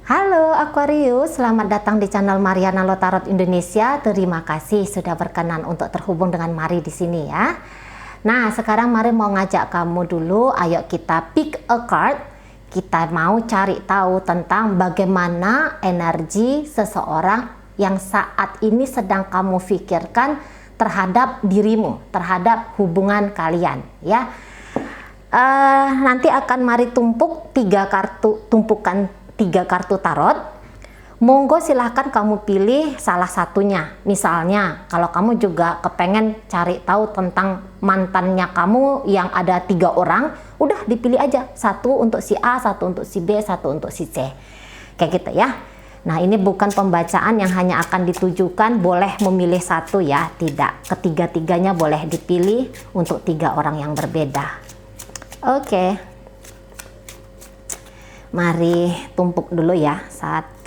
Halo Aquarius, selamat datang di channel Mariana Lotarot Indonesia. Terima kasih sudah berkenan untuk terhubung dengan Mari di sini ya. Nah, sekarang Mari mau ngajak kamu dulu, ayo kita pick a card. Kita mau cari tahu tentang bagaimana energi seseorang yang saat ini sedang kamu pikirkan terhadap dirimu, terhadap hubungan kalian ya. Nanti akan Mari tumpukan 3 kartu tarot. Monggo silahkan kamu pilih salah satunya. Misalnya kalau kamu juga kepengen cari tahu tentang mantannya kamu yang ada 3 orang, udah dipilih aja, satu untuk si A, satu untuk si B, satu untuk si C, kayak gitu ya. Nah, ini bukan pembacaan yang hanya akan ditujukan boleh memilih satu ya, tidak, ketiga-tiganya boleh dipilih untuk 3 orang yang berbeda. Oke. Mari tumpuk dulu ya. 1,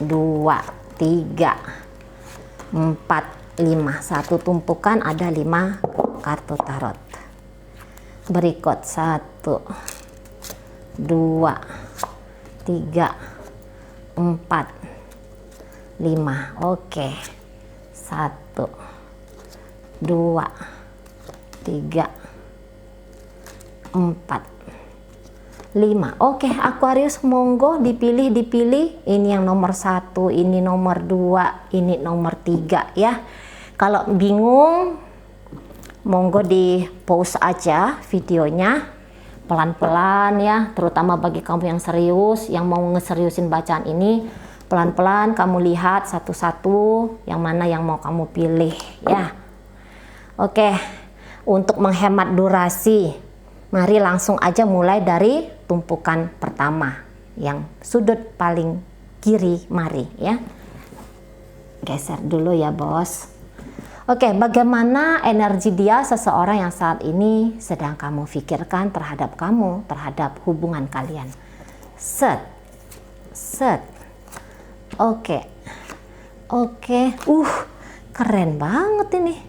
2, 3, 4, 5. Satu tumpukan ada 5 kartu tarot. Berikut 1, 2, 3, 4, 5. Oke. 1, 2, 3, 4, 5. Oke, Aquarius monggo dipilih. Ini yang nomor 1, ini nomor 2, ini nomor 3 ya. Kalau bingung monggo di pause aja videonya pelan-pelan ya, terutama bagi kamu yang serius, yang mau ngeseriusin bacaan ini, pelan-pelan kamu lihat satu-satu yang mana yang mau kamu pilih ya. Oke, untuk menghemat durasi, mari langsung aja mulai dari tumpukan pertama yang sudut paling kiri. Mari ya, geser dulu ya bos. Oke, bagaimana energi dia seseorang yang saat ini sedang kamu pikirkan terhadap kamu, terhadap hubungan kalian. Set. Oke, keren banget ini.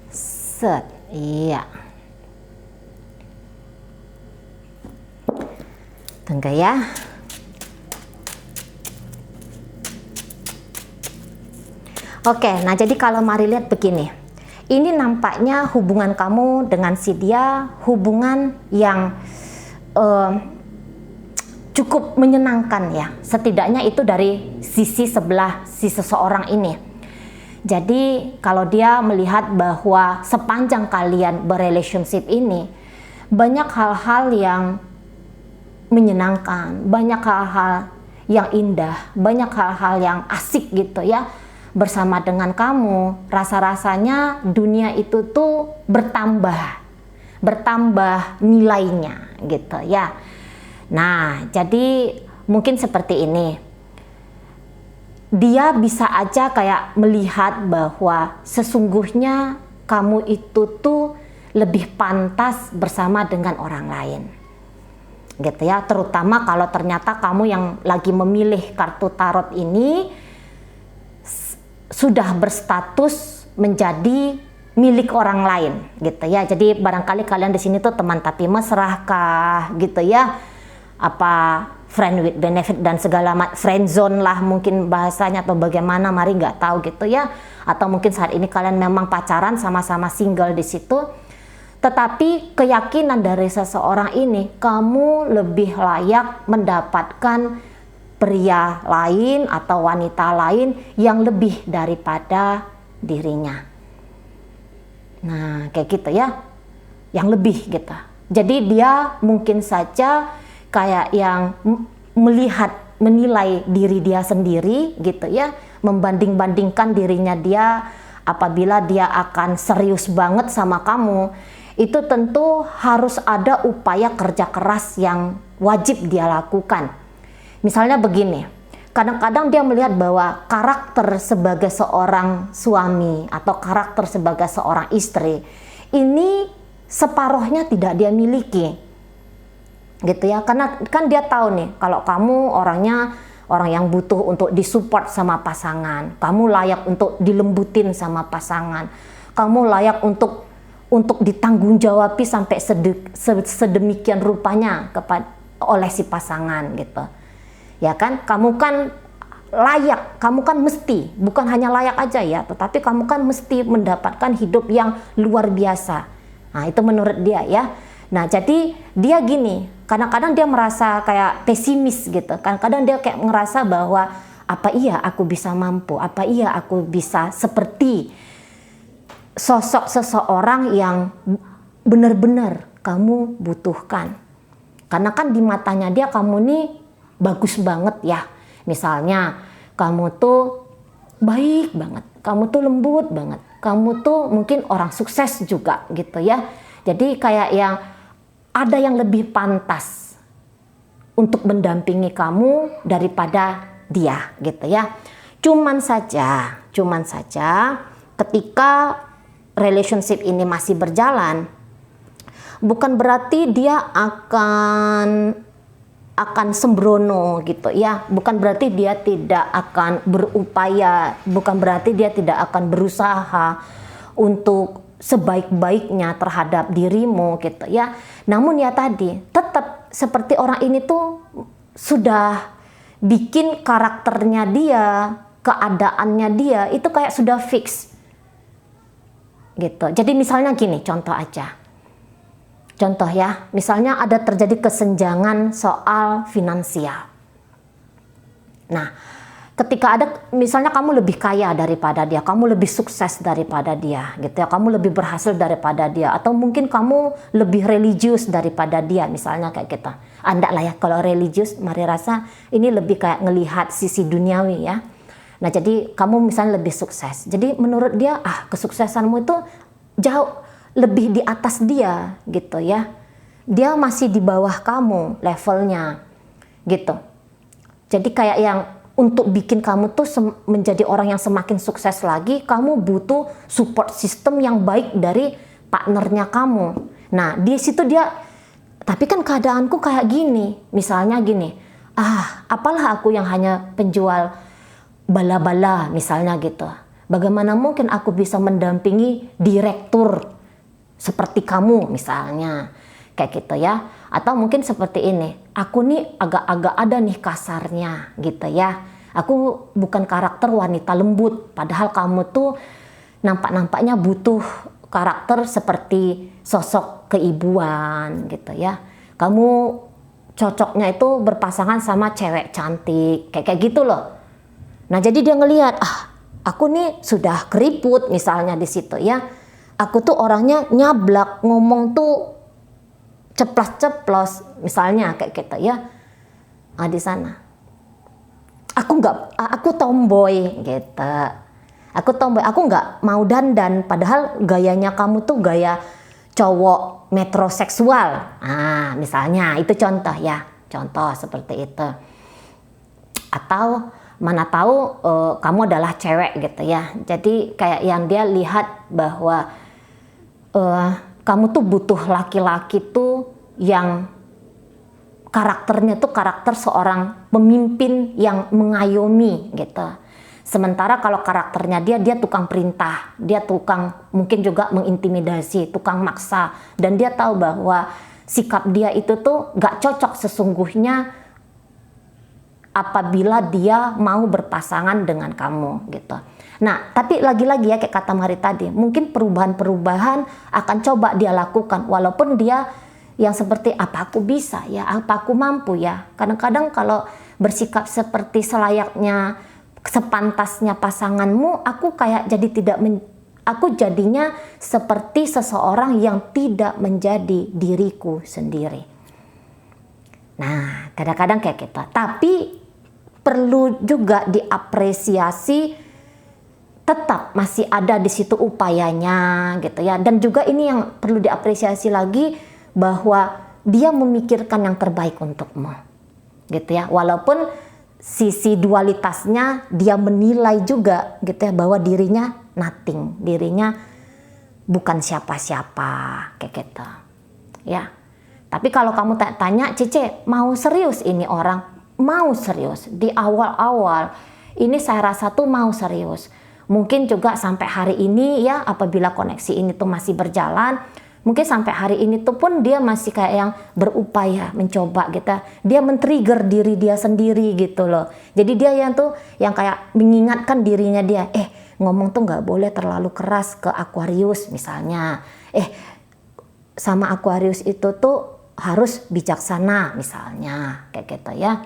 Set, iya. Tunggu ya. Oke, nah jadi kalau Mari lihat begini. Ini nampaknya hubungan kamu dengan si dia hubungan yang cukup menyenangkan ya. Setidaknya itu dari sisi sebelah si seseorang ini. Jadi kalau dia melihat bahwa sepanjang kalian berrelationship ini banyak hal-hal yang menyenangkan, banyak hal-hal yang indah, banyak hal-hal yang asik gitu ya. Bersama dengan kamu, rasa-rasanya dunia itu tuh bertambah nilainya gitu ya. Nah, jadi mungkin seperti ini. Dia bisa aja kayak melihat bahwa sesungguhnya kamu itu tuh lebih pantas bersama dengan orang lain. Gitu ya, terutama kalau ternyata kamu yang lagi memilih kartu tarot ini sudah berstatus menjadi milik orang lain gitu ya. Jadi barangkali kalian di sini tuh teman tapi mesra kah gitu ya, apa friend with benefit dan segala friend zone lah mungkin bahasanya, atau bagaimana Mari nggak tahu gitu ya, atau mungkin saat ini kalian memang pacaran sama-sama single di situ. Tetapi keyakinan dari seseorang ini, kamu lebih layak mendapatkan pria lain atau wanita lain yang lebih daripada dirinya. Nah, kayak gitu ya, yang lebih gitu. Jadi dia mungkin saja kayak yang menilai diri dia sendiri gitu ya, membanding-bandingkan dirinya dia apabila dia akan serius banget sama kamu. Itu tentu harus ada upaya kerja keras yang wajib dia lakukan. Misalnya begini, kadang-kadang dia melihat bahwa karakter sebagai seorang suami atau karakter sebagai seorang istri ini separuhnya tidak dia miliki. Gitu ya, karena kan dia tahu nih kalau kamu orangnya orang yang butuh untuk disupport sama pasangan, kamu layak untuk dilembutin sama pasangan, kamu layak untuk ditanggung-jawabi sampai sedemikian rupanya oleh si pasangan gitu. ya kan? Kamu kan layak, kamu kan mesti, bukan hanya layak aja ya, tetapi kamu kan mesti mendapatkan hidup yang luar biasa. Nah, itu menurut dia ya. Nah, jadi dia gini, kadang-kadang dia merasa kayak pesimis gitu. Kadang-kadang dia kayak ngerasa bahwa apa iya aku bisa mampu, apa iya aku bisa seperti sosok seseorang yang benar-benar kamu butuhkan. Karena kan di matanya dia kamu nih bagus banget ya. Misalnya kamu tuh baik banget, kamu tuh lembut banget, kamu tuh mungkin orang sukses juga gitu ya. Jadi kayak yang ada yang lebih pantas untuk mendampingi kamu daripada dia gitu ya. Cuman saja ketika relationship ini masih berjalan, bukan berarti dia akan sembrono gitu ya, bukan berarti dia tidak akan berupaya, bukan berarti dia tidak akan berusaha untuk sebaik-baiknya terhadap dirimu gitu ya. Namun ya tadi, tetap seperti orang ini tuh sudah bikin karakternya dia, keadaannya dia itu kayak sudah fix gitu. Jadi misalnya gini, contoh aja. Contoh ya, misalnya ada terjadi kesenjangan soal finansial. Nah, ketika ada, misalnya kamu lebih kaya daripada dia, kamu lebih sukses daripada dia, gitu ya, kamu lebih berhasil daripada dia, atau mungkin kamu lebih religius daripada dia, misalnya kayak gitu. Anda lah ya, kalau religius, mari rasa ini lebih kayak ngelihat sisi duniawi ya. Nah, jadi kamu misalnya lebih sukses. Jadi menurut dia, kesuksesanmu itu jauh lebih di atas dia gitu ya. Dia masih di bawah kamu levelnya gitu. Jadi kayak yang untuk bikin kamu tuh menjadi orang yang semakin sukses lagi, kamu butuh support system yang baik dari partnernya kamu. Nah, di situ dia, tapi kan keadaanku kayak gini. Misalnya gini, apalah aku yang hanya penjual bala-bala misalnya gitu. Bagaimana mungkin aku bisa mendampingi direktur seperti kamu misalnya, kayak gitu ya. Atau mungkin seperti ini, aku nih agak-agak ada nih kasarnya gitu ya. Aku bukan karakter wanita lembut, padahal kamu tuh nampak-nampaknya butuh karakter seperti sosok keibuan gitu ya. Kamu cocoknya itu berpasangan sama cewek cantik, kayak gitu loh. Nah, jadi dia ngelihat, aku nih sudah keriput misalnya di situ ya. Aku tuh orangnya nyablak, ngomong tuh ceplas-ceplos misalnya kayak gitu ya. Di sana. Aku tomboy gitu. Aku tomboy, aku nggak mau dandan, padahal gayanya kamu tuh gaya cowok metroseksual. Misalnya itu contoh ya, contoh seperti itu. Atau mana tahu kamu adalah cewek gitu ya. Jadi kayak yang dia lihat bahwa kamu tuh butuh laki-laki tuh yang karakternya tuh karakter seorang pemimpin yang mengayomi gitu. Sementara kalau karakternya dia tukang perintah, dia tukang mungkin juga mengintimidasi, tukang maksa, dan dia tahu bahwa sikap dia itu tuh gak cocok sesungguhnya apabila dia mau berpasangan dengan kamu gitu. Nah, tapi lagi-lagi ya kayak kata Mari tadi, mungkin perubahan-perubahan akan coba dia lakukan walaupun dia yang seperti apa aku bisa ya, apa aku mampu ya. Kadang-kadang kalau bersikap seperti selayaknya sepantasnya pasanganmu, aku kayak jadi aku jadinya seperti seseorang yang tidak menjadi diriku sendiri. Nah, kadang-kadang kayak gitu. Tapi perlu juga diapresiasi, tetap masih ada di situ upayanya gitu ya. Dan juga ini yang perlu diapresiasi lagi, bahwa dia memikirkan yang terbaik untukmu gitu ya. Walaupun sisi dualitasnya dia menilai juga gitu ya, bahwa dirinya nothing, dirinya bukan siapa-siapa kayak gitu ya. Tapi kalau kamu tanya, Cice mau serius ini orang, mau serius di awal-awal ini saya rasa tuh mau serius. Mungkin juga sampai hari ini ya, apabila koneksi ini tuh masih berjalan, mungkin sampai hari ini tuh pun dia masih kayak yang berupaya mencoba gitu. Dia men-trigger diri dia sendiri gitu loh. Jadi dia yang tuh yang kayak mengingatkan dirinya dia, ngomong tuh nggak boleh terlalu keras ke Aquarius misalnya. Sama Aquarius itu tuh harus bijaksana misalnya, kayak gitu ya.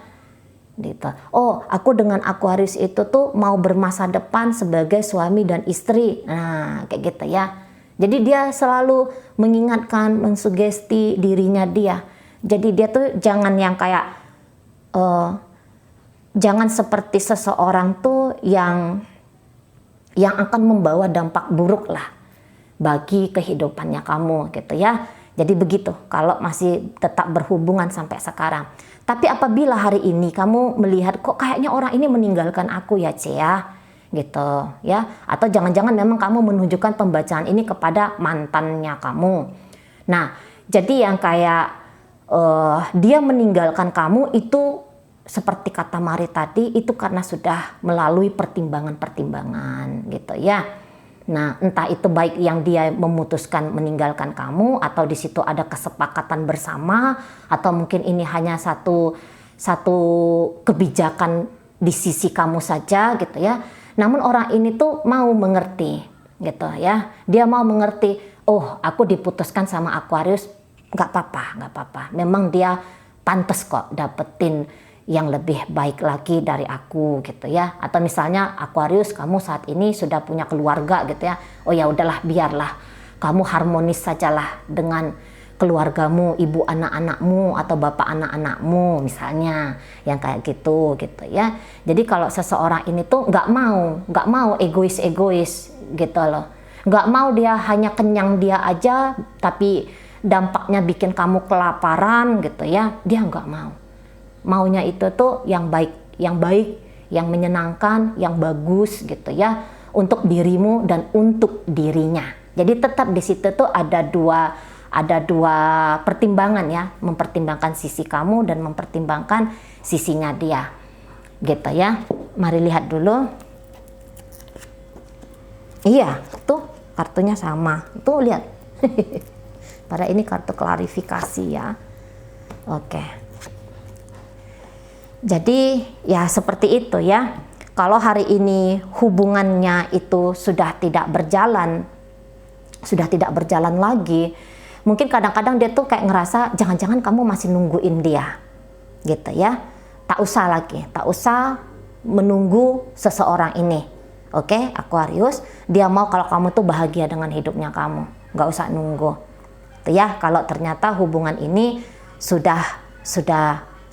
Gitu. Oh, aku dengan Aquarius itu tuh mau bermasa depan sebagai suami dan istri. Nah, kayak gitu ya. Jadi dia selalu mengingatkan, mensugesti dirinya dia. Jadi dia tuh jangan yang kayak jangan seperti seseorang tuh yang akan membawa dampak buruk lah bagi kehidupannya kamu gitu ya. Jadi begitu kalau masih tetap berhubungan sampai sekarang. Tapi apabila hari ini kamu melihat kok kayaknya orang ini meninggalkan aku ya Cia, gitu ya, atau jangan-jangan memang kamu menunjukkan pembacaan ini kepada mantannya kamu. Nah, jadi yang kayak dia meninggalkan kamu itu seperti kata Mari tadi, itu karena sudah melalui pertimbangan-pertimbangan gitu ya. Nah, entah itu baik yang dia memutuskan meninggalkan kamu, atau di situ ada kesepakatan bersama, atau mungkin ini hanya satu kebijakan di sisi kamu saja gitu ya. Namun orang ini tuh mau mengerti gitu ya. Dia mau mengerti, oh aku diputuskan sama Aquarius, nggak apa-apa. Memang dia pantas kok dapetin yang lebih baik lagi dari aku gitu ya. Atau misalnya Aquarius, kamu saat ini sudah punya keluarga gitu ya. Oh ya udahlah, biarlah kamu harmonis sajalah dengan keluargamu, ibu anak-anakmu atau bapak anak-anakmu misalnya, yang kayak gitu ya. Jadi kalau seseorang ini tuh nggak mau egois gitu loh. Nggak mau dia hanya kenyang dia aja, tapi dampaknya bikin kamu kelaparan gitu ya. Dia nggak mau. Maunya itu tuh yang baik, yang menyenangkan, yang bagus gitu ya, untuk dirimu dan untuk dirinya. Jadi tetap di situ tuh ada dua pertimbangan ya, mempertimbangkan sisi kamu dan mempertimbangkan sisinya dia. Gitu ya. Mari lihat dulu. Iya, tuh kartunya sama. Tuh lihat. Pada ini kartu klarifikasi ya. Oke. Jadi ya seperti itu ya. Kalau hari ini hubungannya itu sudah tidak berjalan lagi, mungkin kadang-kadang dia tuh kayak ngerasa jangan-jangan kamu masih nungguin dia gitu ya. Tak usah menunggu seseorang ini. Oke, Aquarius, dia mau kalau kamu tuh bahagia dengan hidupnya kamu, nggak usah nunggu tuh ya. Kalau ternyata hubungan ini sudah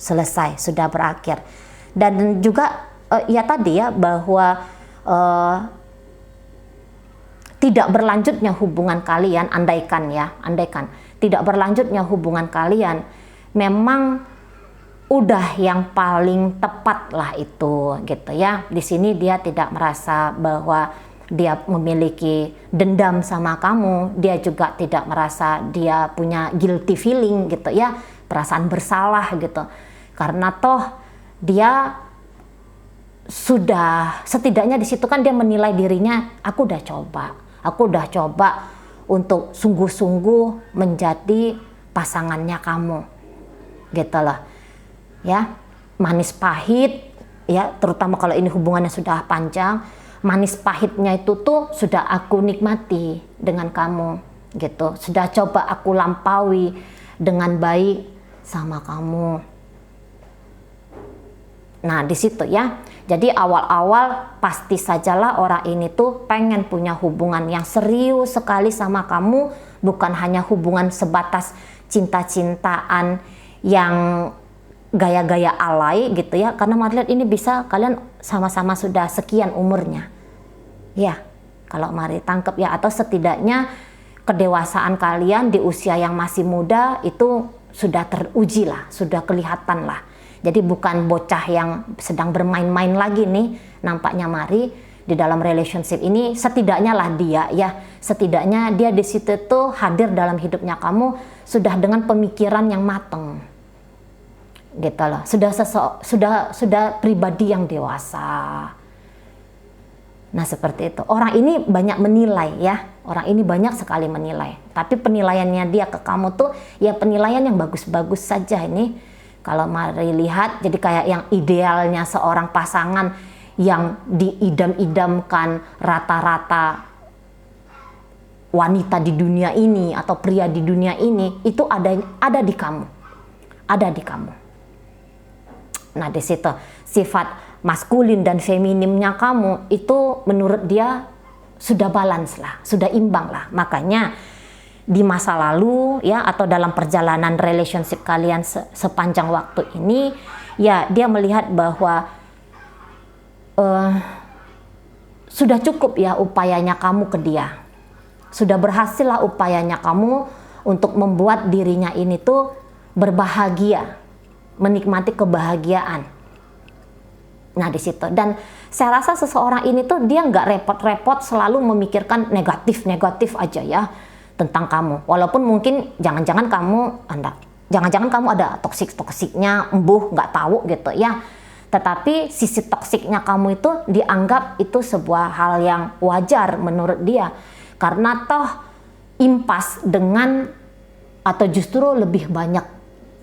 selesai, sudah berakhir. Dan juga ya tadi ya, bahwa tidak berlanjutnya hubungan kalian, andaikan tidak berlanjutnya hubungan kalian, memang udah yang paling tepat lah itu gitu ya. Di sini dia tidak merasa bahwa dia memiliki dendam sama kamu, dia juga tidak merasa dia punya guilty feeling gitu ya, perasaan bersalah gitu. Karena toh dia sudah, setidaknya di situ kan dia menilai dirinya, aku udah coba untuk sungguh-sungguh menjadi pasangannya kamu gitu loh ya. Manis pahit ya, terutama kalau ini hubungannya sudah panjang, manis pahitnya itu tuh sudah aku nikmati dengan kamu gitu, sudah coba aku lampaui dengan baik sama kamu. Nah di situ ya. Jadi awal-awal pasti sajalah orang ini tuh pengen punya hubungan yang serius sekali sama kamu, bukan hanya hubungan sebatas cinta-cintaan yang gaya-gaya alay gitu ya. Karena Mari lihat ini bisa kalian sama-sama sudah sekian umurnya. Ya, kalau Mari tangkap ya, atau setidaknya kedewasaan kalian di usia yang masih muda itu sudah teruji lah, sudah kelihatan lah. Jadi bukan bocah yang sedang bermain-main lagi nih nampaknya Mari di dalam relationship ini. Setidaknya lah setidaknya dia di situ tuh hadir dalam hidupnya kamu sudah dengan pemikiran yang mateng gitu loh, sudah pribadi yang dewasa Nah seperti itu. Orang ini banyak menilai ya. Orang ini banyak sekali menilai. Tapi penilaiannya dia ke kamu tuh ya penilaian yang bagus-bagus saja ini. Kalau mari lihat, jadi kayak yang idealnya seorang pasangan yang diidam-idamkan rata-rata wanita di dunia ini atau pria di dunia ini itu ada di kamu. Ada di kamu. Nah di situ sifat maskulin dan feminimnya kamu itu menurut dia sudah balance lah, sudah imbang lah. Makanya di masa lalu ya atau dalam perjalanan relationship kalian sepanjang waktu ini ya dia melihat bahwa sudah cukup ya upayanya kamu ke dia. Sudah berhasil lah upayanya kamu untuk membuat dirinya ini tuh berbahagia, menikmati kebahagiaan. Nah di situ, dan saya rasa seseorang ini tuh dia nggak repot-repot selalu memikirkan negatif aja ya tentang kamu. Walaupun mungkin jangan-jangan kamu ada toksiknya, nggak tahu gitu ya. Tetapi sisi toksiknya kamu itu dianggap itu sebuah hal yang wajar menurut dia, karena toh impas dengan atau justru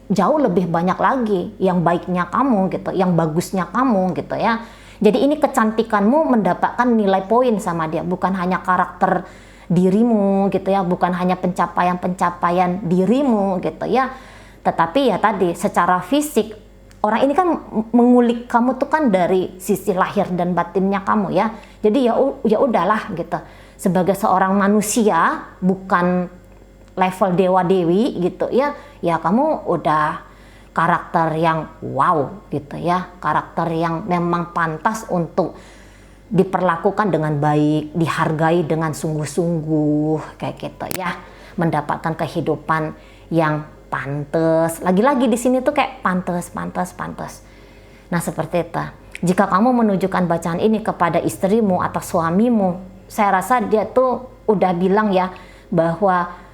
jauh lebih banyak lagi yang baiknya kamu gitu, yang bagusnya kamu gitu ya. Jadi ini kecantikanmu mendapatkan nilai poin sama dia, bukan hanya karakter dirimu gitu ya, bukan hanya pencapaian dirimu gitu ya. Tetapi ya tadi secara fisik orang ini kan mengulik kamu tuh kan dari sisi lahir dan batinnya kamu ya. Jadi ya udahlah gitu. Sebagai seorang manusia bukan level dewa-dewi gitu ya, ya kamu udah karakter yang wow gitu ya, karakter yang memang pantas untuk diperlakukan dengan baik, dihargai dengan sungguh-sungguh kayak gitu ya, mendapatkan kehidupan yang pantas. Lagi-lagi di sini tuh kayak pantas. Nah seperti itu. Jika kamu menunjukkan bacaan ini kepada istrimu atau suamimu, saya rasa dia tuh udah bilang ya bahwa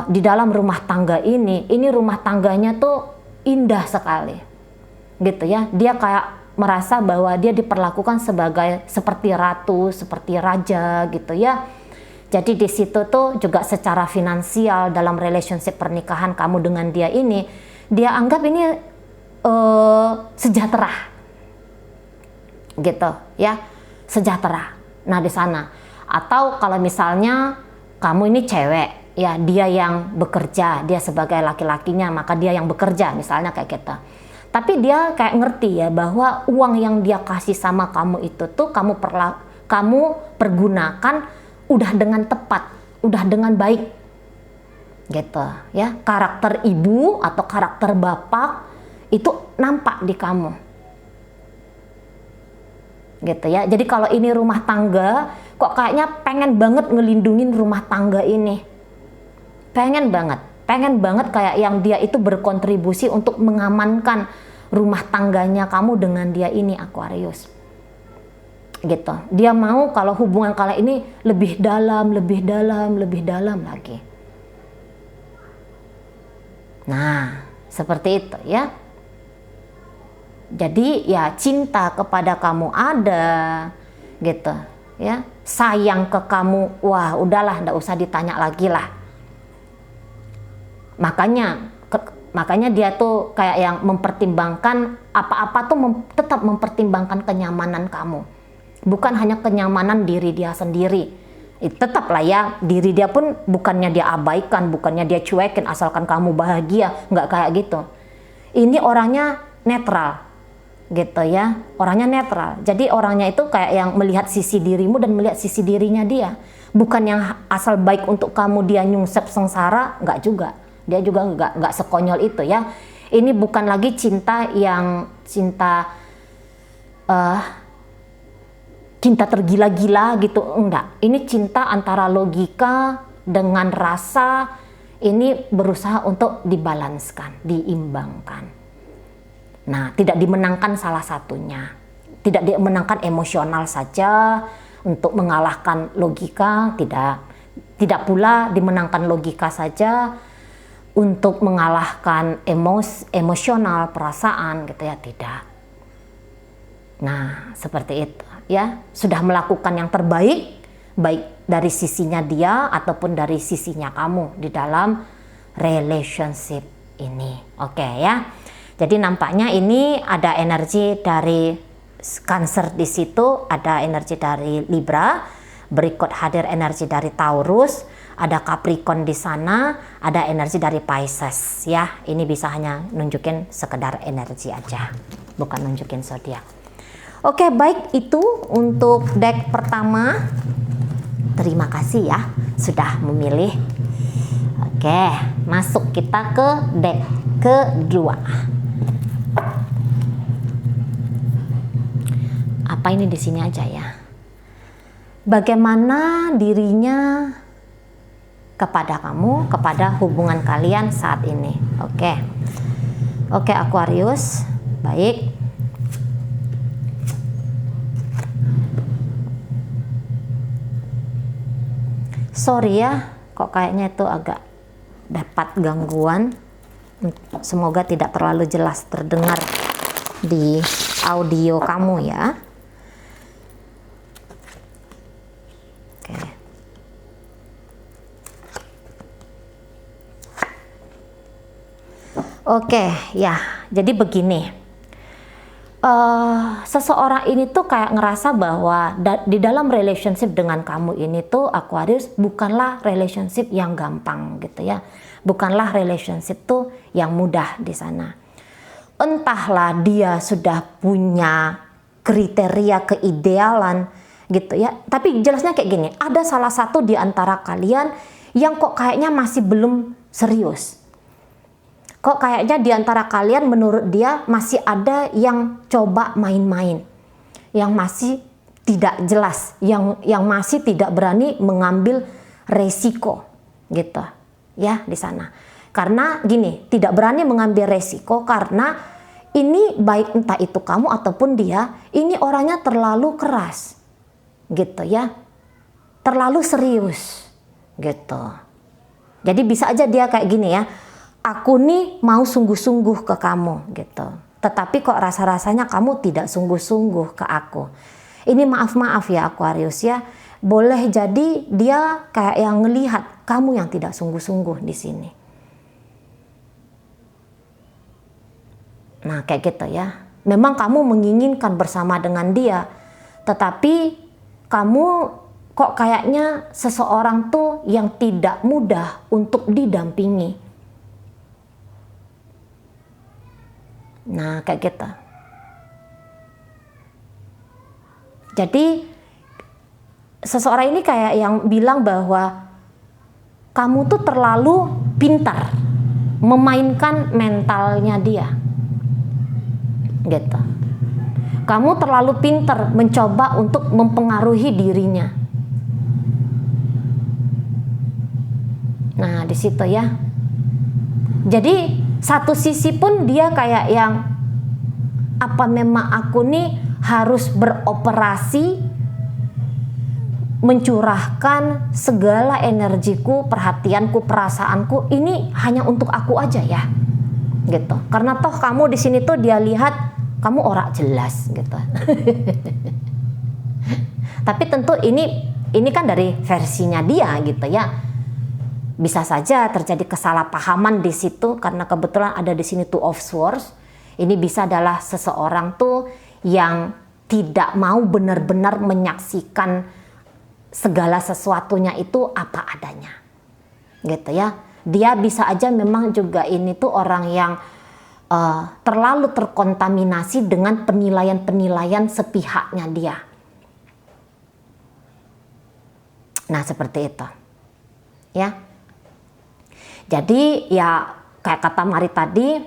di dalam rumah tangga ini rumah tangganya tuh indah sekali gitu ya. Dia kayak merasa bahwa dia diperlakukan seperti ratu, seperti raja gitu ya. Jadi di situ tuh juga secara finansial dalam relationship pernikahan kamu dengan dia ini, dia anggap ini sejahtera gitu ya, sejahtera. Nah di sana, atau kalau misalnya kamu ini cewek ya, dia yang bekerja, dia sebagai laki-lakinya maka dia yang bekerja misalnya kayak gitu. Tapi dia kayak ngerti ya bahwa uang yang dia kasih sama kamu itu tuh kamu pergunakan udah dengan tepat, udah dengan baik gitu ya. Karakter ibu atau karakter bapak itu nampak di kamu gitu ya. Jadi kalau ini rumah tangga, kok kayaknya pengen banget ngelindungin rumah tangga ini, pengen banget kayak yang dia itu berkontribusi untuk mengamankan rumah tangganya kamu dengan dia ini, Aquarius gitu. Dia mau kalau hubungan kalian ini lebih dalam lagi. Nah seperti itu ya. Jadi ya cinta kepada kamu ada gitu ya, sayang ke kamu, wah udahlah nggak usah ditanya lagi lah. Makanya dia tuh kayak yang mempertimbangkan apa-apa tuh tetap mempertimbangkan kenyamanan kamu, bukan hanya kenyamanan diri dia sendiri. Tetap lah ya, diri dia pun bukannya dia abaikan, bukannya dia cuekin asalkan kamu bahagia, nggak kayak gitu. Ini orangnya netral gitu ya, orangnya netral. Jadi orangnya itu kayak yang melihat sisi dirimu dan melihat sisi dirinya dia, bukan yang asal baik untuk kamu dia nyungsep sengsara, nggak juga. Dia juga nggak sekonyol itu ya. Ini bukan lagi cinta tergila-gila gitu, enggak. Ini cinta antara logika dengan rasa, ini berusaha untuk dibalanskan, diimbangkan. Nah, tidak dimenangkan salah satunya. Tidak dimenangkan emosional saja untuk mengalahkan logika, tidak. Tidak pula dimenangkan logika saja untuk mengalahkan emosional, perasaan gitu ya, tidak. Nah, seperti itu ya. Sudah melakukan yang terbaik, baik dari sisinya dia ataupun dari sisinya kamu di dalam relationship ini. Oke ya. Jadi nampaknya ini ada energi dari Cancer di situ, ada energi dari Libra, berikut hadir energi dari Taurus, ada Capricorn di sana, ada energi dari Pisces ya. Ini bisa hanya nunjukin sekedar energi aja, bukan nunjukin zodiak. Oke, baik, itu untuk deck pertama. Terima kasih ya sudah memilih. Oke, masuk kita ke deck kedua. Apa ini di sini aja ya? Bagaimana dirinya kepada kamu, kepada hubungan kalian saat ini? Oke. Oke, Aquarius. Baik. Sorry ya, kok kayaknya itu agak dapat gangguan. Semoga tidak terlalu jelas terdengar di audio kamu ya. Oke, ya, jadi begini. Seseorang ini tuh kayak ngerasa bahwa di dalam relationship dengan kamu ini tuh Aquarius bukanlah relationship yang gampang gitu ya. Bukanlah relationship tuh yang mudah di sana. Entahlah dia sudah punya kriteria keidealan gitu ya. Tapi jelasnya kayak gini, ada salah satu di antara kalian yang kok kayaknya masih belum serius. Kok kayaknya di antara kalian menurut dia masih ada yang coba main-main, yang masih tidak jelas, yang masih tidak berani mengambil resiko gitu ya di sana. Karena gini, tidak berani mengambil resiko karena ini baik entah itu kamu ataupun dia, ini orangnya terlalu keras gitu ya, terlalu serius gitu. Jadi bisa aja dia kayak gini ya, aku nih mau sungguh-sungguh ke kamu gitu. Tetapi kok rasa-rasanya kamu tidak sungguh-sungguh ke aku. Ini maaf-maaf ya Aquarius ya. Boleh jadi dia kayak yang ngelihat kamu yang tidak sungguh-sungguh di sini. Nah kayak gitu ya. Memang kamu menginginkan bersama dengan dia. Tetapi kamu kok kayaknya seseorang tuh yang tidak mudah untuk didampingi. Nah kayak gitu. Jadi seseorang ini kayak yang bilang bahwa kamu tuh terlalu pintar memainkan mentalnya dia gitu. Kamu terlalu pintar mencoba untuk mempengaruhi dirinya. Nah di situ ya. Jadi satu sisi pun dia kayak yang apa memang aku nih harus beroperasi mencurahkan segala energiku, perhatianku, perasaanku ini hanya untuk aku aja ya gitu. Karena toh kamu di sini tuh dia lihat kamu orang jelas gitu. Tapi tentu ini kan dari versinya dia gitu ya. Bisa saja terjadi kesalahpahaman di situ karena kebetulan ada di sini Two of Swords. Ini bisa adalah seseorang tuh yang tidak mau benar-benar menyaksikan segala sesuatunya itu apa adanya. Gitu ya. Dia bisa aja memang juga ini tuh orang yang terlalu terkontaminasi dengan penilaian-penilaian sepihaknya dia. Nah, seperti itu. Ya. Jadi ya kayak kata Mari tadi,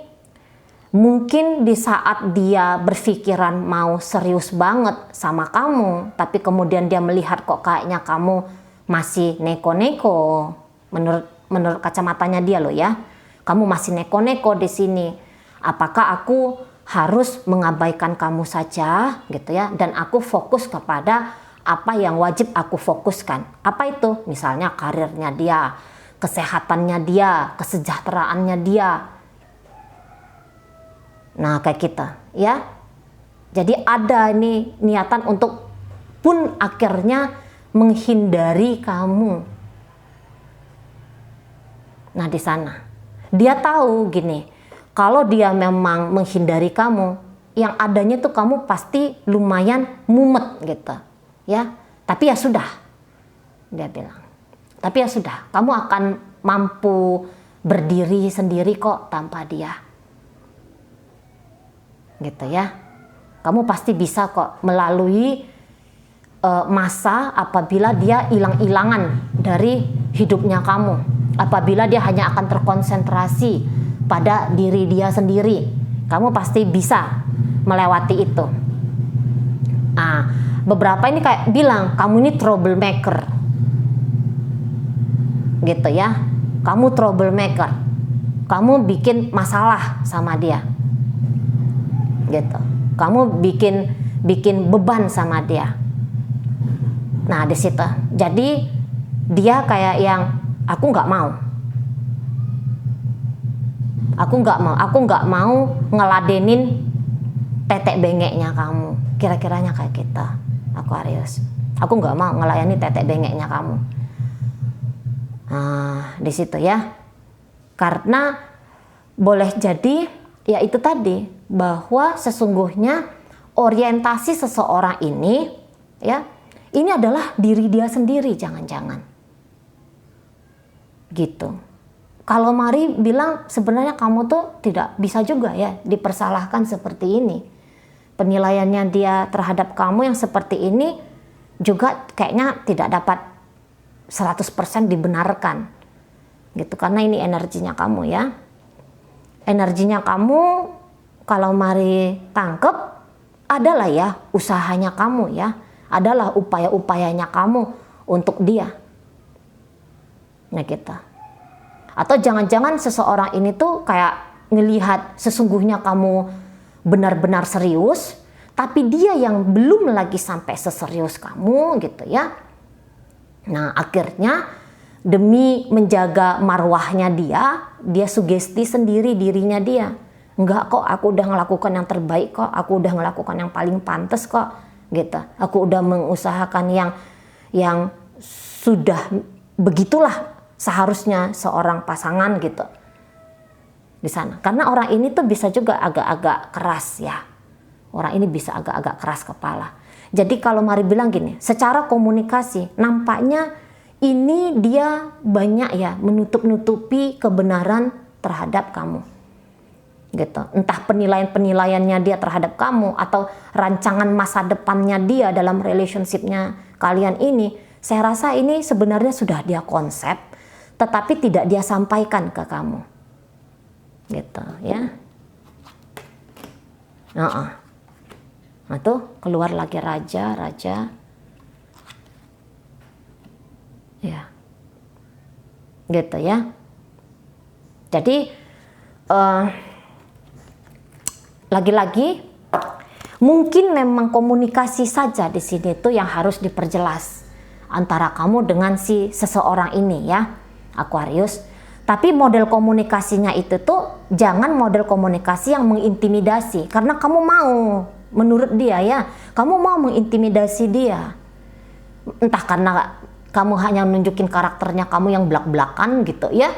mungkin di saat dia berpikiran mau serius banget sama kamu, tapi kemudian dia melihat kok kayaknya kamu masih neko-neko, menurut kacamatanya dia loh ya, kamu masih neko-neko di sini. Apakah aku harus mengabaikan kamu saja gitu ya, dan aku fokus kepada apa yang wajib aku fokuskan? Apa itu? Misalnya karirnya dia, kesehatannya dia, kesejahteraannya dia. Nah kayak kita ya. Jadi ada nih niatan untuk pun akhirnya menghindari kamu. Nah di sana dia tahu gini, kalau dia memang menghindari kamu, yang adanya tuh kamu pasti lumayan mumet gitu ya. Tapi ya sudah, dia bilang, tapi ya sudah, kamu akan mampu berdiri sendiri kok tanpa dia, gitu ya. Kamu pasti bisa kok melalui masa apabila dia hilang-hilangan dari hidupnya kamu, apabila dia hanya akan terkonsentrasi pada diri dia sendiri. Kamu pasti bisa melewati itu. Nah, beberapa ini kayak bilang kamu ini troublemaker, gitu ya. Kamu troublemaker, kamu bikin masalah sama dia, gitu. Kamu bikin beban sama dia. Nah di situ, jadi dia kayak yang aku nggak mau, aku nggak mau ngeladenin tetek bengeknya kamu. Kira-kiranya kayak kita, Aquarius. Aku nggak mau ngelayani tetek bengeknya kamu. Nah di situ ya, karena boleh jadi ya itu tadi, bahwa sesungguhnya orientasi seseorang ini ya, ini adalah diri dia sendiri, jangan-jangan gitu. Kalau Mari bilang sebenarnya kamu tuh tidak bisa juga ya dipersalahkan seperti ini. Penilaiannya dia terhadap kamu yang seperti ini juga kayaknya tidak dapat 100% dibenarkan gitu, karena ini energinya kamu ya. Energinya kamu kalau Mari tangkep adalah ya usahanya kamu ya, adalah upaya-upayanya kamu untuk dia. Nah kita. Atau jangan-jangan seseorang ini tuh kayak ngelihat sesungguhnya kamu benar-benar serius, tapi dia yang belum lagi sampai seserius kamu gitu ya. Nah akhirnya demi menjaga marwahnya dia sugesti sendiri dirinya dia. Enggak kok, aku udah ngelakukan yang terbaik kok, aku udah ngelakukan yang paling pantas kok, gitu. Aku udah mengusahakan yang sudah begitulah seharusnya seorang pasangan gitu di sana. Karena orang ini tuh bisa juga agak-agak keras ya. Orang ini bisa agak-agak keras kepala. Jadi kalau Mari bilang gini, secara komunikasi nampaknya ini dia banyak ya menutup-nutupi kebenaran terhadap kamu. Gitu. Entah penilaian-penilaiannya dia terhadap kamu atau rancangan masa depannya dia dalam relationship-nya kalian ini, saya rasa ini sebenarnya sudah dia konsep, tetapi tidak dia sampaikan ke kamu. Gitu ya. Nah tuh keluar lagi raja. Ya. Gitu ya. Jadi lagi-lagi mungkin memang komunikasi saja di sini tuh yang harus diperjelas antara kamu dengan si seseorang ini ya, Aquarius. Tapi model komunikasinya itu tuh jangan model komunikasi yang mengintimidasi, karena kamu mau, menurut dia ya, kamu mau mengintimidasi dia. Entah karena kamu hanya nunjukin karakternya kamu yang belak-belakan gitu ya.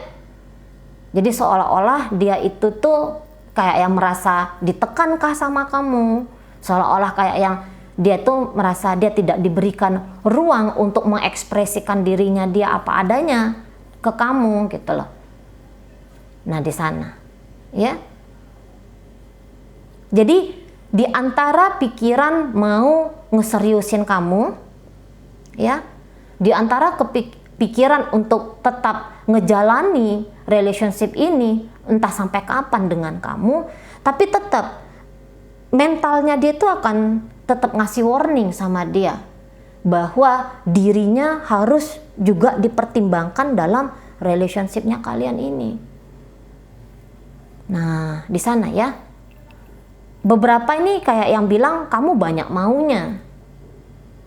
Jadi seolah-olah dia itu tuh kayak yang merasa ditekankah sama kamu, seolah-olah kayak yang dia tuh merasa dia tidak diberikan ruang untuk mengekspresikan dirinya dia apa adanya ke kamu gitu loh. Nah di sana ya. Jadi di antara pikiran mau ngeseriusin kamu ya, di antara pikiran untuk tetap ngejalani relationship ini entah sampai kapan dengan kamu, tapi tetap mentalnya dia tuh akan tetap ngasih warning sama dia bahwa dirinya harus juga dipertimbangkan dalam relationship-nya kalian ini. Nah di sana ya, beberapa ini kayak yang bilang kamu banyak maunya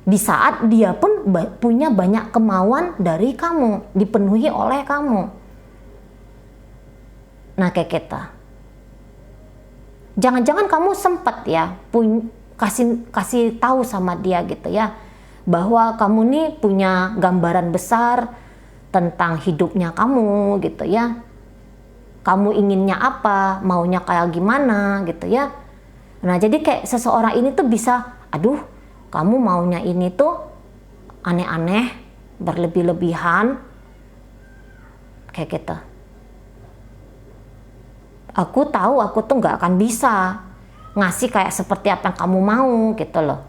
di saat dia pun punya banyak kemauan dari kamu, dipenuhi oleh kamu. Nah kayak kita, jangan-jangan kamu sempat ya kasih tahu sama dia gitu ya, bahwa kamu nih punya gambaran besar tentang hidupnya kamu gitu ya. Kamu inginnya apa, maunya kayak gimana gitu ya. Nah jadi kayak seseorang ini tuh bisa, aduh kamu maunya ini tuh aneh-aneh, berlebih-lebihan, kayak gitu. Aku tahu aku tuh nggak akan bisa ngasih kayak seperti apa yang kamu mau gitu loh.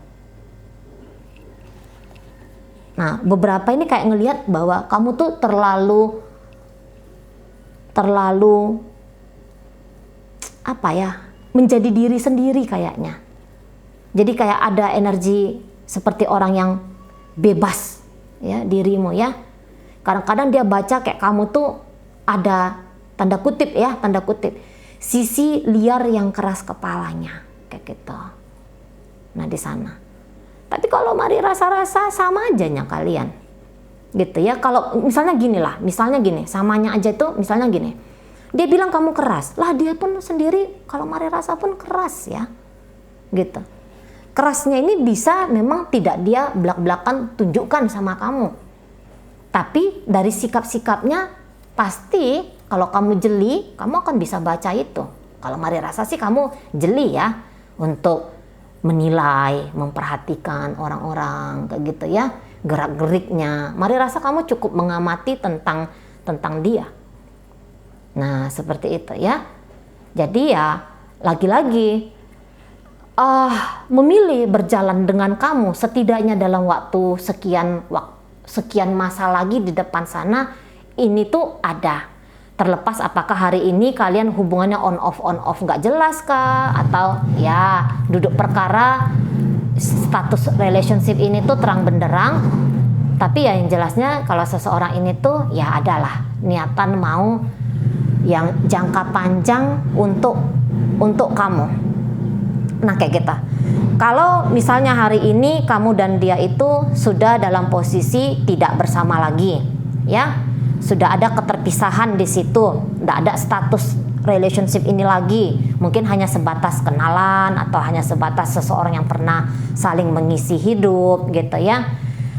Nah beberapa ini kayak ngelihat bahwa kamu tuh terlalu apa ya, menjadi diri sendiri kayaknya. Jadi kayak ada energi seperti orang yang bebas ya dirimu ya. Kadang-kadang dia baca kayak kamu tuh ada tanda kutip ya, tanda kutip sisi liar yang keras kepalanya kayak gitu. Nah di sana. Tapi kalau mari rasa-rasa sama ajanya kalian. Gitu ya. Kalau misalnya gini lah, misalnya gini, samanya aja tuh misalnya gini. Dia bilang kamu keras. Lah dia pun sendiri kalau mari rasa pun keras ya. Gitu. Kerasnya ini bisa memang tidak dia belak-belakan tunjukkan sama kamu. Tapi dari sikap-sikapnya pasti kalau kamu jeli, kamu akan bisa baca itu. Kalau mari rasa sih kamu jeli ya untuk menilai, memperhatikan orang-orang kayak gitu ya, gerak-geriknya. Mari rasa kamu cukup mengamati tentang dia. Nah, seperti itu ya. Jadi ya lagi-lagi memilih berjalan dengan kamu setidaknya dalam waktu sekian masa lagi di depan sana, ini tuh ada. Terlepas apakah hari ini kalian hubungannya on off nggak jelas kah, atau ya duduk perkara status relationship ini tuh terang benderang. Tapi ya yang jelasnya kalau seseorang ini tuh ya adalah niatan mau yang jangka panjang untuk kamu. Nah kayak gitu. Kalau misalnya hari ini kamu dan dia itu sudah dalam posisi tidak bersama lagi, ya sudah ada keterpisahan di situ, tidak ada status relationship ini lagi, mungkin hanya sebatas kenalan atau hanya sebatas seseorang yang pernah saling mengisi hidup gitu ya.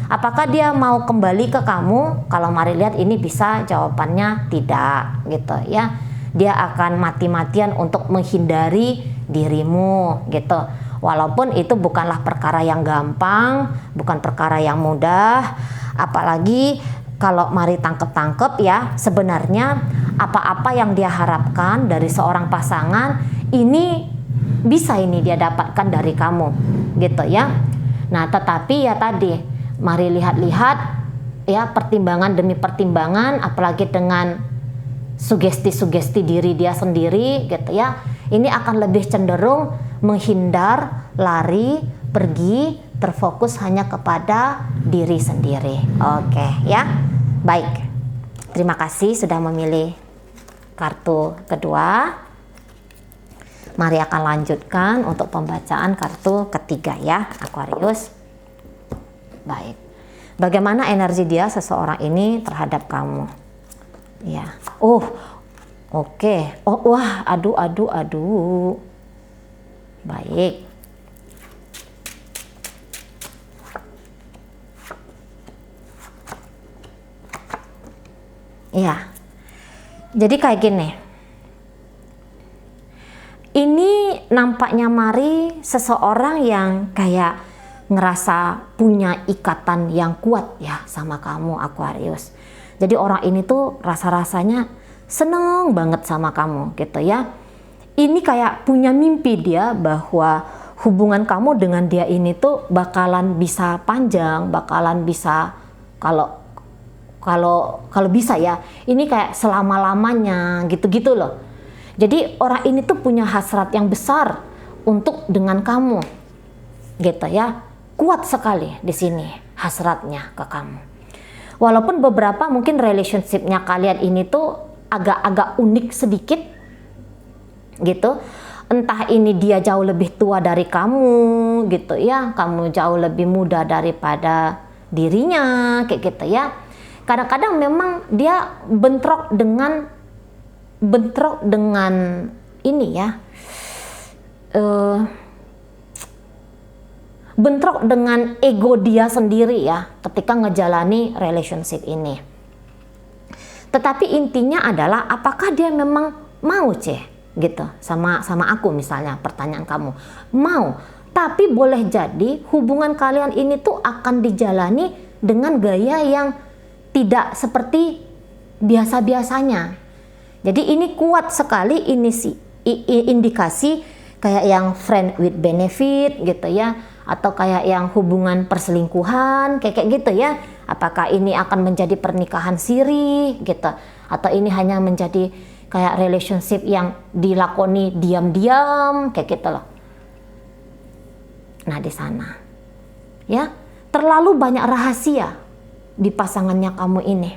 Apakah dia mau kembali ke kamu? Kalau mari lihat ini bisa jawabannya tidak gitu ya. Dia akan mati-matian untuk menghindari dirimu gitu. Walaupun itu bukanlah perkara yang gampang, bukan perkara yang mudah, apalagi kalau mari tangkep-tangkep ya, sebenarnya apa-apa yang dia harapkan dari seorang pasangan ini bisa ini dia dapatkan dari kamu gitu ya. Nah tetapi ya tadi mari lihat-lihat ya, pertimbangan demi pertimbangan, apalagi dengan sugesti-sugesti diri dia sendiri gitu ya, ini akan lebih cenderung menghindar, lari, pergi, terfokus hanya kepada diri sendiri. Oke ya, baik, terima kasih sudah memilih kartu kedua. Mari akan lanjutkan untuk pembacaan kartu ketiga ya, Aquarius. Baik, bagaimana energi dia seseorang ini terhadap kamu? Ya, oke. Oh, wah, aduh. Baik. Ya, jadi kayak gini. Ini nampaknya mari seseorang yang kayak ngerasa punya ikatan yang kuat ya sama kamu, Aquarius. Jadi orang ini tuh rasa-rasanya seneng banget sama kamu gitu ya. Ini kayak punya mimpi dia bahwa hubungan kamu dengan dia ini tuh bakalan bisa panjang, bakalan bisa kalau bisa ya, ini kayak selama-lamanya gitu-gitu loh. Jadi orang ini tuh punya hasrat yang besar untuk dengan kamu gitu ya. Kuat sekali di sini hasratnya ke kamu. Walaupun beberapa mungkin relationship-nya kalian ini tuh agak-agak unik sedikit gitu. Entah ini dia jauh lebih tua dari kamu gitu ya, kamu jauh lebih muda daripada dirinya kayak gitu ya. Kadang-kadang memang dia bentrok dengan ini ya, bentrok dengan ego dia sendiri ya ketika ngejalani relationship ini. Tetapi intinya adalah apakah dia memang mau gitu sama aku, misalnya pertanyaan kamu mau, tapi boleh jadi hubungan kalian ini tuh akan dijalani dengan gaya yang tidak seperti biasa-biasanya. Jadi ini kuat sekali ini indikasi kayak yang friend with benefit gitu ya, atau kayak yang hubungan perselingkuhan kayak gitu ya. Apakah ini akan menjadi pernikahan siri gitu, atau ini hanya menjadi kayak relationship yang dilakoni diam-diam kayak gitu loh. Nah di sana ya, terlalu banyak rahasia di pasangannya kamu ini.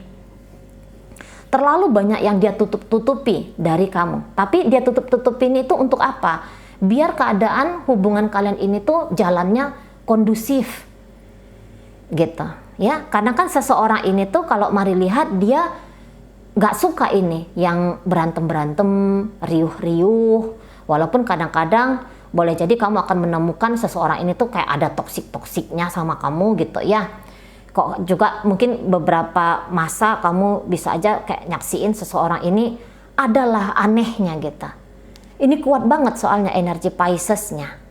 Terlalu banyak yang dia tutup-tutupi dari kamu. Tapi dia tutup-tutupin itu untuk apa? Biar keadaan hubungan kalian ini tuh jalannya kondusif gitu ya. Karena kan seseorang ini tuh kalau mari lihat dia gak suka ini yang berantem-berantem, riuh-riuh. Walaupun kadang-kadang boleh jadi kamu akan menemukan seseorang ini tuh kayak ada toksik-toksiknya sama kamu gitu ya. Kok juga mungkin beberapa masa kamu bisa aja kayak nyaksiin seseorang ini adalah anehnya gitu. Ini kuat banget soalnya energi Pisces-nya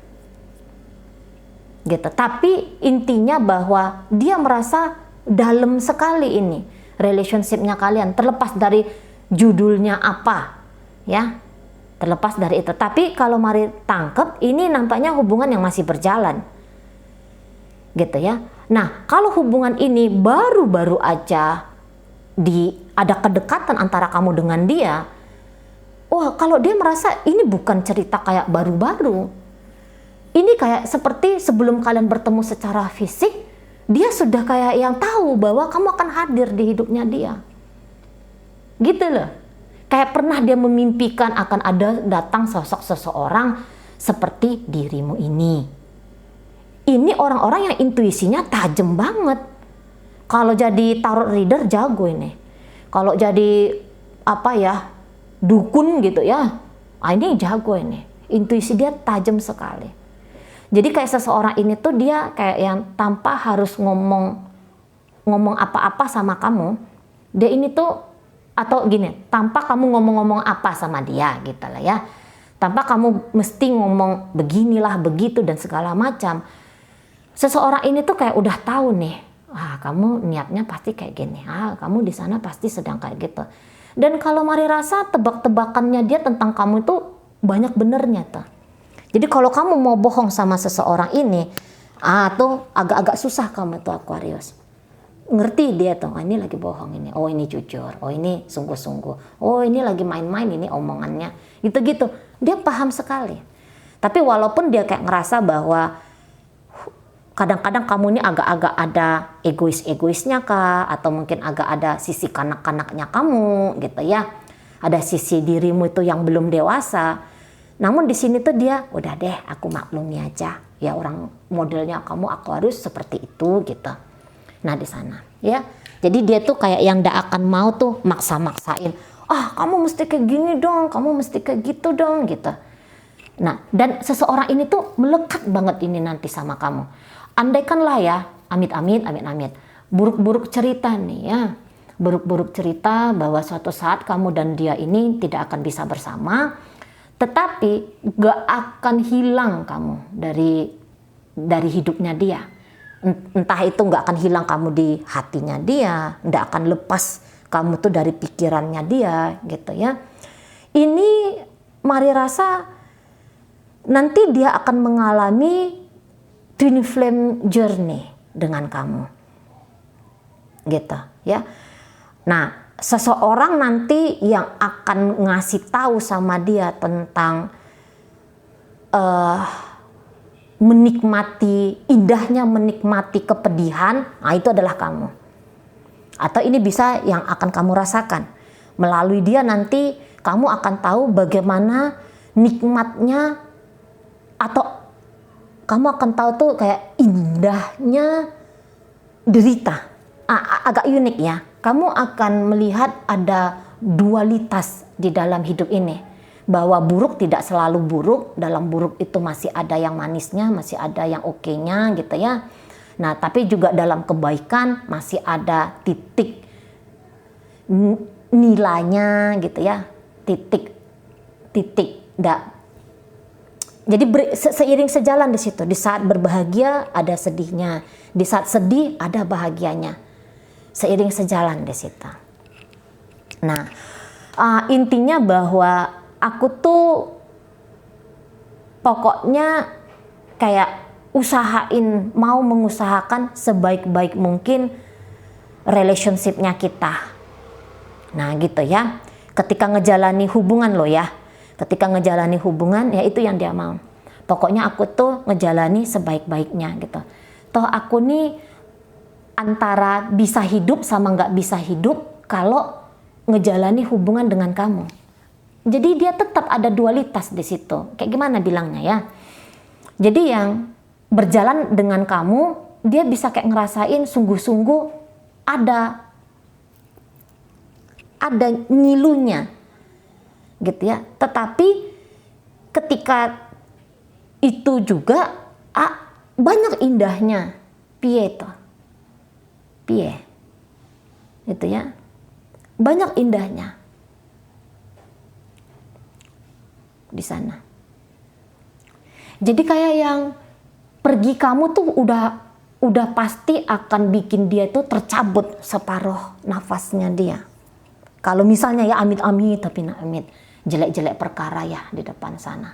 gitu. Tapi intinya bahwa dia merasa dalam sekali ini relationship-nya kalian, terlepas dari judulnya apa ya, terlepas dari itu. Tapi kalau mari tangkep, ini nampaknya hubungan yang masih berjalan gitu ya. Nah kalau hubungan ini baru-baru aja ada kedekatan antara kamu dengan dia, wah kalau dia merasa ini bukan cerita kayak baru-baru, ini kayak seperti sebelum kalian bertemu secara fisik, dia sudah kayak yang tahu bahwa kamu akan hadir di hidupnya dia gitu loh. Kayak pernah dia memimpikan akan ada datang sosok seseorang seperti dirimu ini. Ini orang-orang yang intuisinya tajam banget. Kalau jadi tarot reader jago ini. Kalau jadi apa ya, dukun gitu ya, ini jago ini. Intuisi dia tajam sekali. Jadi kayak seseorang ini tuh dia kayak yang tanpa harus ngomong apa-apa sama kamu, dia ini tuh, atau gini, tanpa kamu ngomong-ngomong apa sama dia gitu lah ya. Tanpa kamu mesti ngomong beginilah, begitu dan segala macam. Seseorang ini tuh kayak udah tahu nih, kamu niatnya pasti kayak gini, kamu di sana pasti sedang kayak gitu. Dan kalau mari rasa tebak-tebakannya dia tentang kamu itu banyak benernya tuh. Jadi kalau kamu mau bohong sama seseorang ini, tuh agak-agak susah kamu tuh Aquarius. Ngerti dia tuh, ini lagi bohong ini, oh ini jujur, oh ini sungguh-sungguh, oh ini lagi main-main ini omongannya, gitu-gitu. Dia paham sekali. Tapi walaupun dia kayak ngerasa bahwa kadang-kadang kamu ini agak-agak ada egois-egoisnya kah, atau mungkin agak ada sisi kanak-kanaknya kamu gitu ya, ada sisi dirimu itu yang belum dewasa. Namun di sini tuh dia udah deh, aku maklumi aja ya, orang modelnya kamu Aquarius seperti itu gitu. Nah di sana ya, jadi dia tuh kayak yang ndak akan mau tuh maksa-maksain, kamu mesti kayak gini dong, kamu mesti kayak gitu dong gitu. Nah dan seseorang ini tuh melekat banget ini nanti sama kamu. Andaikanlah ya, amit-amit, buruk-buruk cerita nih ya, buruk-buruk cerita bahwa suatu saat kamu dan dia ini tidak akan bisa bersama, tetapi gak akan hilang kamu dari hidupnya dia. Entah itu gak akan hilang kamu di hatinya dia, gak akan lepas kamu tuh dari pikirannya dia gitu ya. Ini mari rasa nanti dia akan mengalami twin flame journey dengan kamu gitu ya. Nah seseorang nanti yang akan ngasih tahu sama dia tentang indahnya menikmati kepedihan, itu adalah kamu. Atau ini bisa yang akan kamu rasakan melalui dia, nanti kamu akan tahu bagaimana nikmatnya, atau kamu akan tahu tuh kayak indahnya derita. Agak unik ya. Kamu akan melihat ada dualitas di dalam hidup ini. bahwa buruk tidak selalu buruk, dalam buruk itu masih ada yang manisnya, masih ada yang oke-nya gitu ya. Nah, tapi juga dalam kebaikan masih ada titik nilainya gitu ya, titik. Jadi seiring sejalan di situ. Di saat berbahagia ada sedihnya, di saat sedih ada bahagianya, seiring sejalan di situ. Nah, intinya bahwa aku tuh pokoknya kayak mau mengusahakan sebaik-baik mungkin relationship-nya kita. Nah gitu ya, ketika ngejalani hubungan loh ya, ketika ngejalani hubungan ya itu yang dia mau. Pokoknya aku tuh ngejalani sebaik-baiknya gitu. Toh aku nih antara bisa hidup sama nggak bisa hidup kalau ngejalani hubungan dengan kamu. Jadi dia tetap ada dualitas di situ. Kayak gimana bilangnya ya? Jadi yang berjalan dengan kamu, dia bisa kayak ngerasain sungguh-sungguh ada ngilunya gitu ya. Tetapi ketika itu juga banyak indahnya. Piye to? Piye? Gitu ya. Banyak indahnya di sana. Jadi kayak yang pergi kamu tuh udah pasti akan bikin dia tuh tercabut separuh nafasnya dia. Kalau misalnya ya amit-amit, tapi amit jelek-jelek perkara ya di depan sana.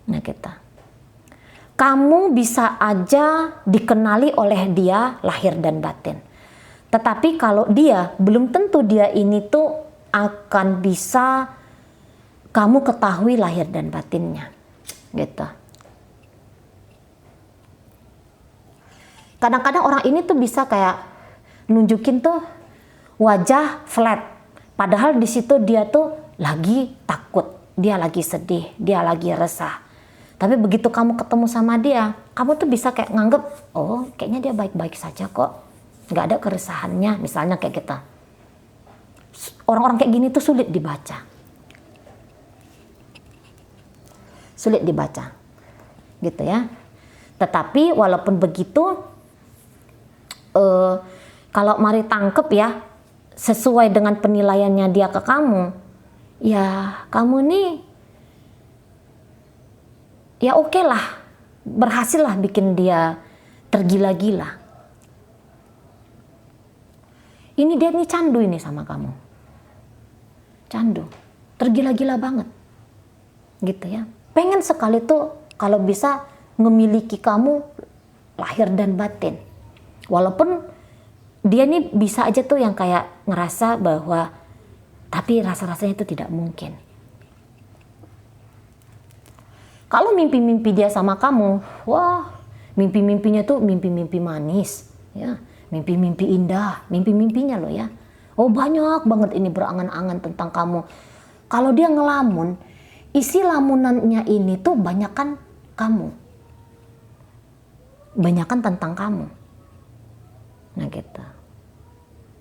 Nah kita, kamu bisa aja dikenali oleh dia lahir dan batin. Tetapi kalau dia, belum tentu dia ini tuh akan bisa kamu ketahui lahir dan batinnya. Gitu. Kadang-kadang orang ini tuh bisa kayak nunjukin tuh wajah flat. Padahal di situ dia tuh lagi takut, dia lagi sedih, dia lagi resah. Tapi begitu kamu ketemu sama dia, kamu tuh bisa kayak nganggep, oh kayaknya dia baik-baik saja kok. Nggak ada keresahannya, misalnya kayak kita. Orang-orang kayak gini tuh sulit dibaca. Sulit dibaca. Gitu ya. Tetapi walaupun begitu, kalau mari tangkep ya, sesuai dengan penilaiannya dia ke kamu, ya kamu nih, ya oke lah, berhasil lah bikin dia tergila-gila. Ini dia nih candu ini sama kamu. Candu. Tergila-gila banget. Gitu ya. Pengen sekali tuh kalau bisa ngemiliki kamu lahir dan batin. Walaupun dia nih bisa aja tuh yang kayak ngerasa bahwa tapi rasa-rasanya itu tidak mungkin. Kalau mimpi-mimpi dia sama kamu, wah, mimpi-mimpinya tuh mimpi-mimpi manis, ya. Mimpi-mimpi indah, mimpi-mimpinya loh ya. Oh banyak banget ini berangan-angan tentang kamu. Kalau dia ngelamun, isi lamunannya ini tuh banyakan kamu. Banyakan tentang kamu. Nah gitu.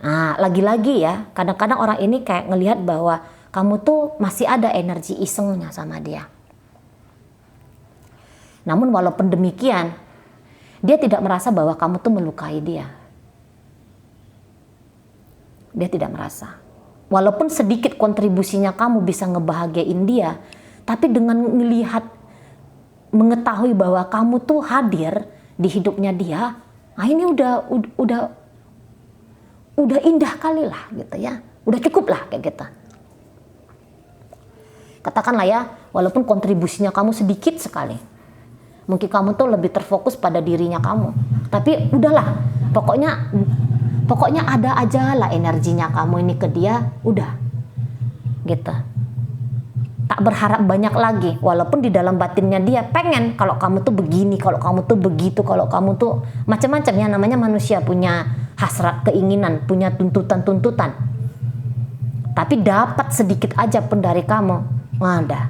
Nah lagi-lagi ya, kadang-kadang orang ini kayak ngelihat bahwa kamu tuh masih ada energi isengnya sama dia. Namun walaupun demikian, dia tidak merasa bahwa kamu tuh melukai dia. Dia tidak merasa. Walaupun sedikit kontribusinya kamu bisa ngebahagiain dia, tapi dengan mengetahui bahwa kamu tuh hadir di hidupnya dia, nah ini udah indah kali lah gitu ya. Udah cukup lah kayak gitu. Katakanlah ya, walaupun kontribusinya kamu sedikit sekali. Mungkin kamu tuh lebih terfokus pada dirinya kamu. Tapi udahlah, pokoknya ada aja lah energinya kamu ini ke dia, udah. Gitu. Tak berharap banyak lagi, walaupun di dalam batinnya dia pengen kalau kamu tuh begini, kalau kamu tuh begitu, kalau kamu tuh macam-macam ya, namanya manusia punya hasrat, keinginan, punya tuntutan-tuntutan. Tapi dapat sedikit aja pun dari kamu, nggak ada.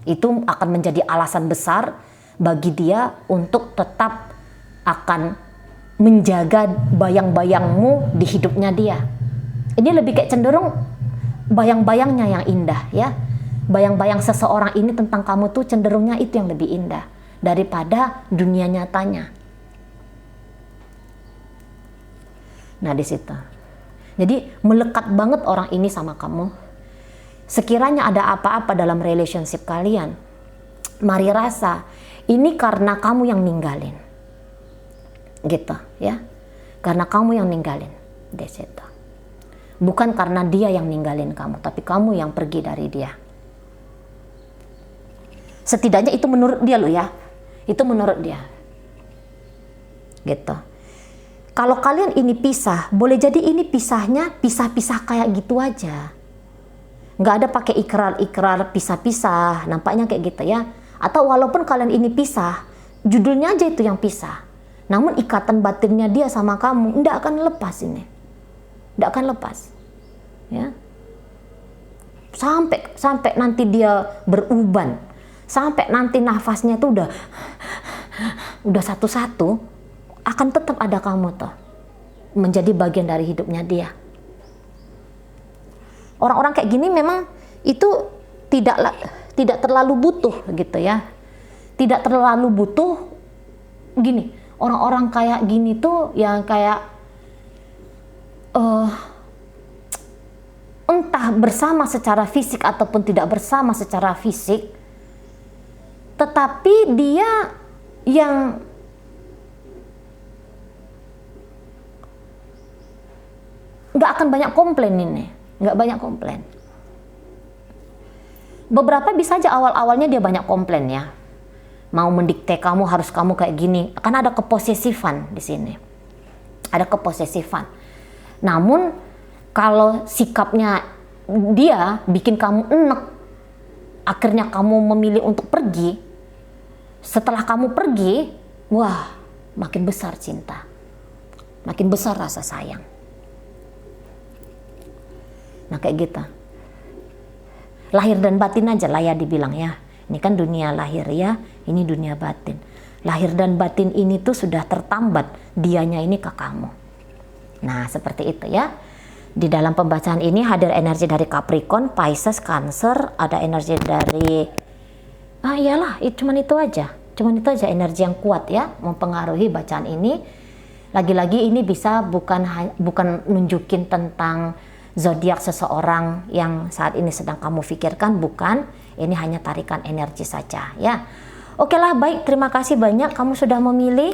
Itu akan menjadi alasan besar bagi dia untuk tetap akan menjaga bayang-bayangmu di hidupnya dia. Ini lebih kayak cenderung bayang-bayangnya yang indah ya. bayang-bayang seseorang ini tentang kamu tuh cenderungnya itu yang lebih indah daripada dunia nyatanya. Nah di situ. Jadi melekat banget orang ini sama kamu. Sekiranya ada apa-apa dalam relationship kalian, mari rasa ini karena kamu yang ninggalin. Gitu ya. Karena kamu yang ninggalin. Di situ. Bukan karena dia yang ninggalin kamu, tapi kamu yang pergi dari dia. Setidaknya itu menurut dia loh ya. Itu menurut dia. Gitu. Kalau kalian ini pisah, boleh jadi ini pisahnya pisah-pisah kayak gitu aja. Nggak ada pakai ikrar-ikrar pisah-pisah, nampaknya kayak gitu ya. Atau walaupun kalian ini pisah, judulnya aja itu yang pisah. Namun ikatan batinnya dia sama kamu nggak akan lepas ini. Nggak akan lepas. Ya. Sampai nanti dia beruban. Sampai nanti nafasnya tuh udah satu-satu. Akan tetap ada kamu tuh menjadi bagian dari hidupnya dia. Orang-orang kayak gini memang itu tidak terlalu butuh gitu ya, tidak terlalu butuh gini. Orang-orang kayak gini tuh yang kayak entah bersama secara fisik ataupun tidak bersama secara fisik, tetapi dia yang nggak akan banyak komplain ini, nggak banyak komplain. Beberapa bisa aja awal-awalnya dia banyak komplain ya, mau mendikte kamu harus kamu kayak gini, karena ada keposesifan di sini, ada keposesifan. Namun kalau sikapnya dia bikin kamu enek, akhirnya kamu memilih untuk pergi. Setelah kamu pergi, wah, makin besar cinta, makin besar rasa sayang. Nah kayak gitu. Lahir dan batin aja lah ya dibilang ya. Ini kan dunia lahir ya, ini dunia batin. Lahir dan batin ini tuh sudah tertambat, dianya ini ke kamu. Nah seperti itu ya. Di dalam pembacaan ini hadir energi dari Capricorn, Pisces, Cancer, ada energi dari iyalah, cuman itu aja energi yang kuat ya mempengaruhi bacaan ini. Lagi-lagi ini bisa bukan nunjukin tentang zodiak seseorang yang saat ini sedang kamu pikirkan, bukan. Ini hanya tarikan energi saja ya. Oke lah, baik, terima kasih banyak kamu sudah memilih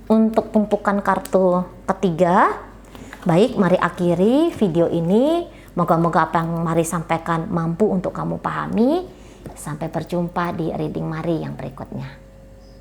untuk tumpukan kartu ketiga. Baik, mari akhiri video ini. Moga-moga apa yang Mari sampaikan mampu untuk kamu pahami. Sampai berjumpa di reading Mari yang berikutnya.